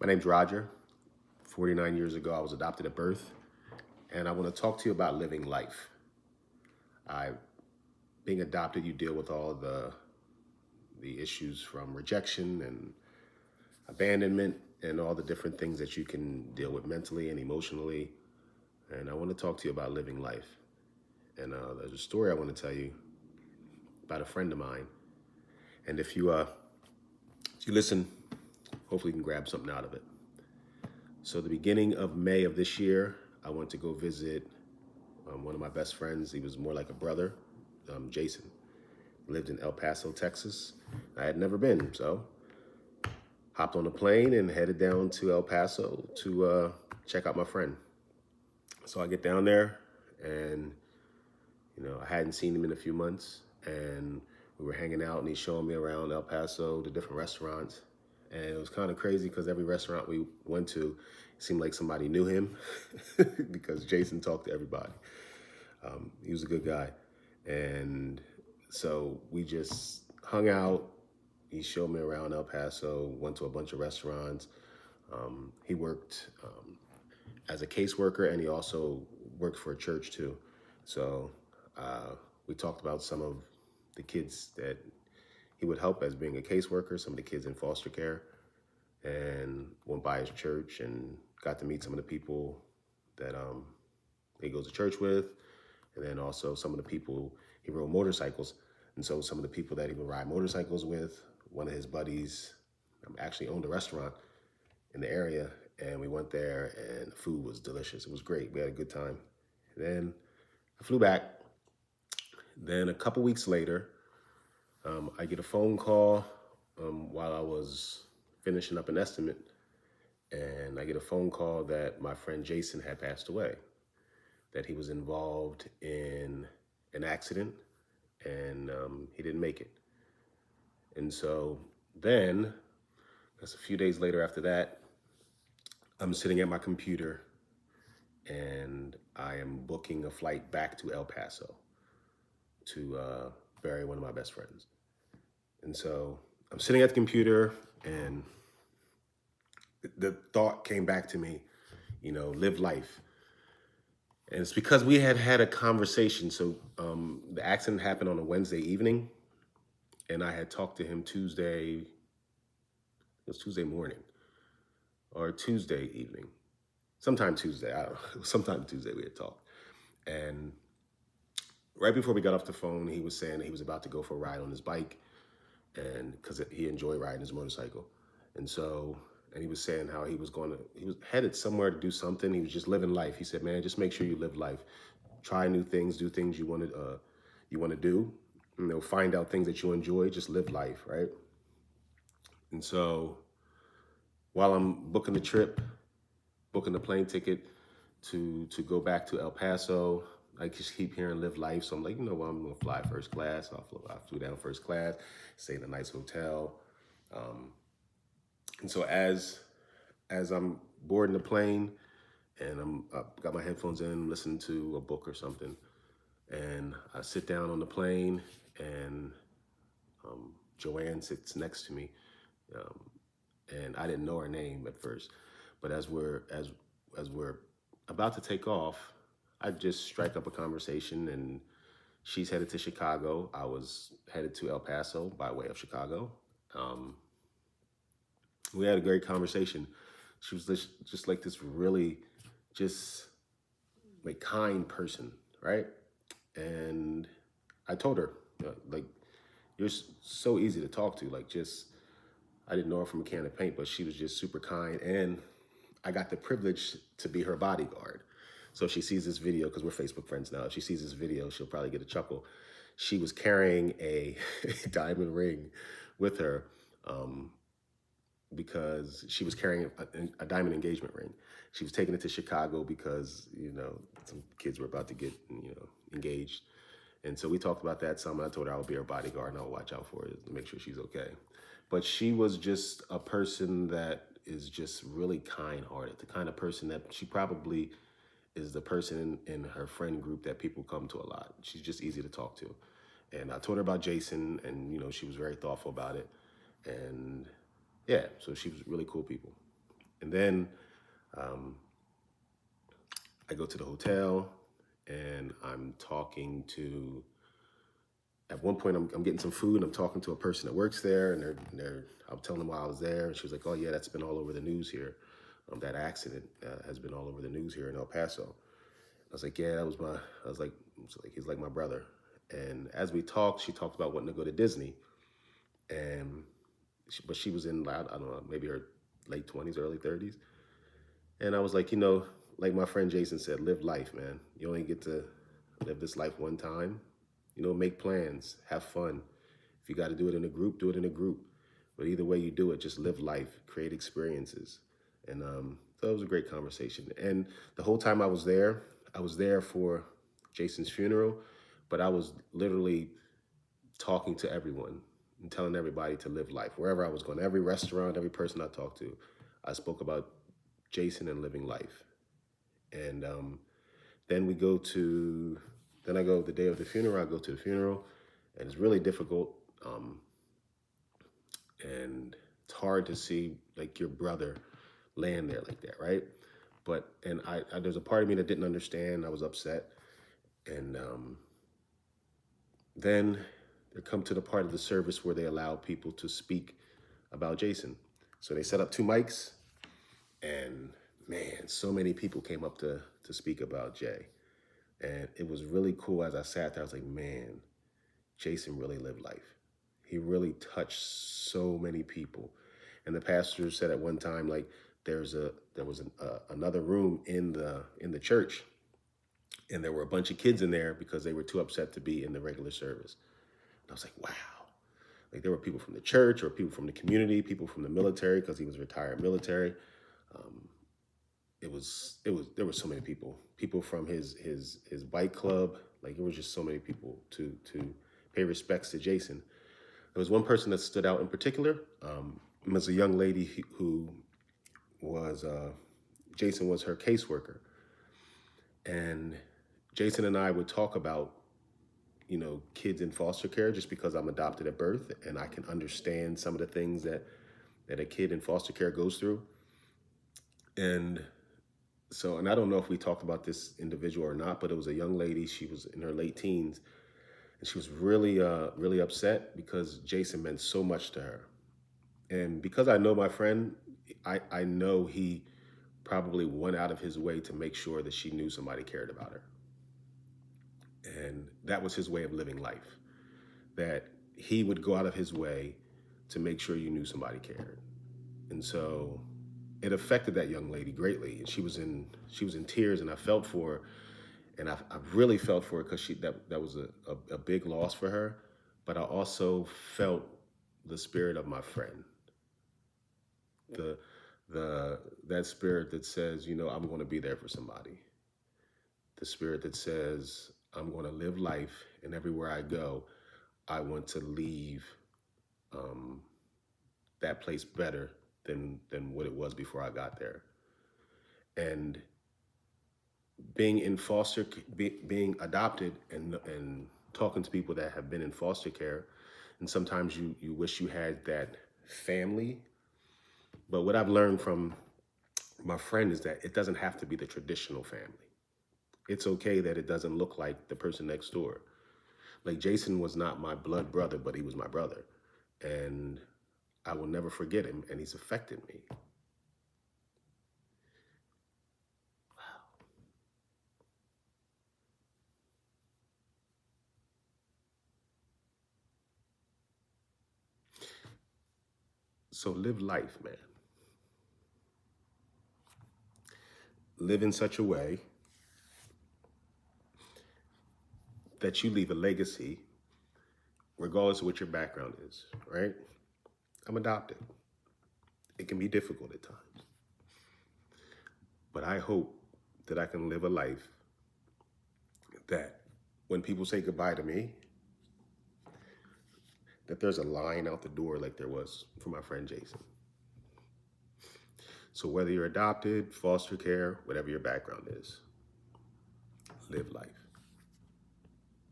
My name's Roger. 49 years ago, I was adopted at birth, and I want to talk to you about living life. I, being adopted, you deal with all the issues from rejection and abandonment and all the different things that you can deal with mentally and emotionally. And I want to talk to you about living life. And there's a story I want to tell you about a friend of mine. And if you listen, hopefully you can grab something out of it. So the beginning of May of this year, I went to go visit one of my best friends. He was more like a brother, Jason. Lived in El Paso, Texas. I had never been, so hopped on a plane and headed down to El Paso to check out my friend. So I get down there, and I hadn't seen him in a few months, and we were hanging out, and he's showing me around El Paso, the different restaurants. And it was kind of crazy because every restaurant we went to, it seemed like somebody knew him because Jason talked to everybody. He was a good guy. And so we just hung out. He showed me around El Paso, went to a bunch of restaurants. He worked as a caseworker, and he also worked for a church too. So we talked about some of the kids that he would help as being a caseworker, some of the kids in foster care, and went by his church and got to meet some of the people that he goes to church with, and then also some of the people he rode motorcycles. And so some of the people that he would ride motorcycles with, one of his buddies actually owned a restaurant in the area, and we went there, and the food was delicious. It was great. We had a good time. And then I flew back. Then a couple weeks later, I get a phone call while I was finishing up an estimate, and I get a phone call that my friend Jason had passed away, that he was involved in an accident, and he didn't make it. And so then, that's a few days later after that, I'm sitting at my computer, and I am booking a flight back to El Paso to bury one of my best friends. And so I'm sitting at the computer, and the thought came back to me, live life. And it's because we had had a conversation. So the accident happened on a Wednesday evening, and I had talked to him it was Tuesday morning or Tuesday evening, sometime Tuesday. I don't know. It was sometime Tuesday we had talked. And right before we got off the phone, he was saying that he was about to go for a ride on his bike, and because he enjoyed riding his motorcycle. And he was saying how he was headed somewhere to do something. He was just living life. He said, man, just make sure you live life. Try new things, do things you want to do. Find out things that you enjoy, just live life, right? And so while I'm booking the trip, booking the plane ticket to go back to El Paso, I just keep hearing live life. So I'm like, well, I'm gonna fly first class. I flew down first class, stayed in a nice hotel. And so as I'm boarding the plane, and I'm got my headphones in, listening to a book or something, and I sit down on the plane, and Joanne sits next to me, and I didn't know her name at first, but as we're about to take off, I just strike up a conversation, and she's headed to Chicago. I was headed to El Paso by way of Chicago. We had a great conversation. She was just like this really just like kind person, right? And I told her, like, you're so easy to talk to. Like, just, I didn't know her from a can of paint, but she was just super kind. And I got the privilege to be her bodyguard. So if she sees this video, because we're Facebook friends now, if she sees this video, she'll probably get a chuckle. She was carrying a diamond ring with her, because she was carrying a diamond engagement ring. She was taking it to Chicago because, some kids were about to get, engaged. And so we talked about that some, and I told her I would be her bodyguard and I'll watch out for her to make sure she's okay. But she was just a person that is just really kind-hearted, the kind of person that she probably is the person in her friend group that people come to a lot. She's just easy to talk to. And I told her about Jason, and, she was very thoughtful about it. And yeah, so she was really cool people. And then I go to the hotel and I'm talking to, at one point I'm getting some food and I'm talking to a person that works there, and I'm telling them why I was there. And she was like, oh yeah, that's been all over the news here. That accident has been all over the news here in El Paso. I was like, yeah, that was my, he's like my brother. And as we talked, she talked about wanting to go to Disney. And, but she was in, I don't know, maybe her late 20s, early 30s. And I was like, like my friend Jason said, live life, man. You only get to live this life one time. Make plans, have fun. If you got to do it in a group, do it in a group. But either way you do it, just live life, create experiences. And so it was a great conversation. And the whole time I was there for Jason's funeral, but I was literally talking to everyone and telling everybody to live life. Wherever I was going, every restaurant, every person I talked to, I spoke about Jason and living life. And then I go the day of the funeral, I go to the funeral, and it's really difficult. And it's hard to see like your brother laying there like that, right? And I there's a part of me that didn't understand. I was upset. And then they come to the part of the service where they allow people to speak about Jason. So they set up 2 mics, and man, so many people came up to speak about Jay. And it was really cool. As I sat there, I was like, man, Jason really lived life. He really touched so many people. And the pastor said at one time, like, there was another room in the church, and there were a bunch of kids in there because they were too upset to be in the regular service. And I was like, wow. Like, there were people from the church or people from the community, people from the military, because he was retired military. There were so many people from his bike club. Like, it was just so many people to pay respects to Jason. There was one person that stood out in particular. It was a young lady who was, Jason was her caseworker. And Jason and I would talk about, kids in foster care, just because I'm adopted at birth and I can understand some of the things that a kid in foster care goes through. And so, and I don't know if we talked about this individual or not, but it was a young lady. She was in her late teens, and she was really, really upset because Jason meant so much to her. And because I know my friend, I know he probably went out of his way to make sure that she knew somebody cared about her. And that was his way of living life, that he would go out of his way to make sure you knew somebody cared. And so it affected that young lady greatly. And she was in tears, and I felt for her. And I really felt for her because that was a big loss for her. But I also felt the spirit of my friend, that spirit that says, I'm going to be there for somebody. The spirit that says, I'm going to live life, and everywhere I go, I want to leave that place better than what it was before I got there. And being in being adopted, and talking to people that have been in foster care, and sometimes you wish you had that family. But what I've learned from my friend is that it doesn't have to be the traditional family. It's okay that it doesn't look like the person next door. Like, Jason was not my blood brother, but he was my brother. And I will never forget him, and he's affected me. So live life, man. Live in such a way that you leave a legacy, regardless of what your background is, right? I'm adopted. It can be difficult at times. But I hope that I can live a life that when people say goodbye to me, that there's a line out the door like there was for my friend Jason. So whether you're adopted, foster care, whatever your background is, live life.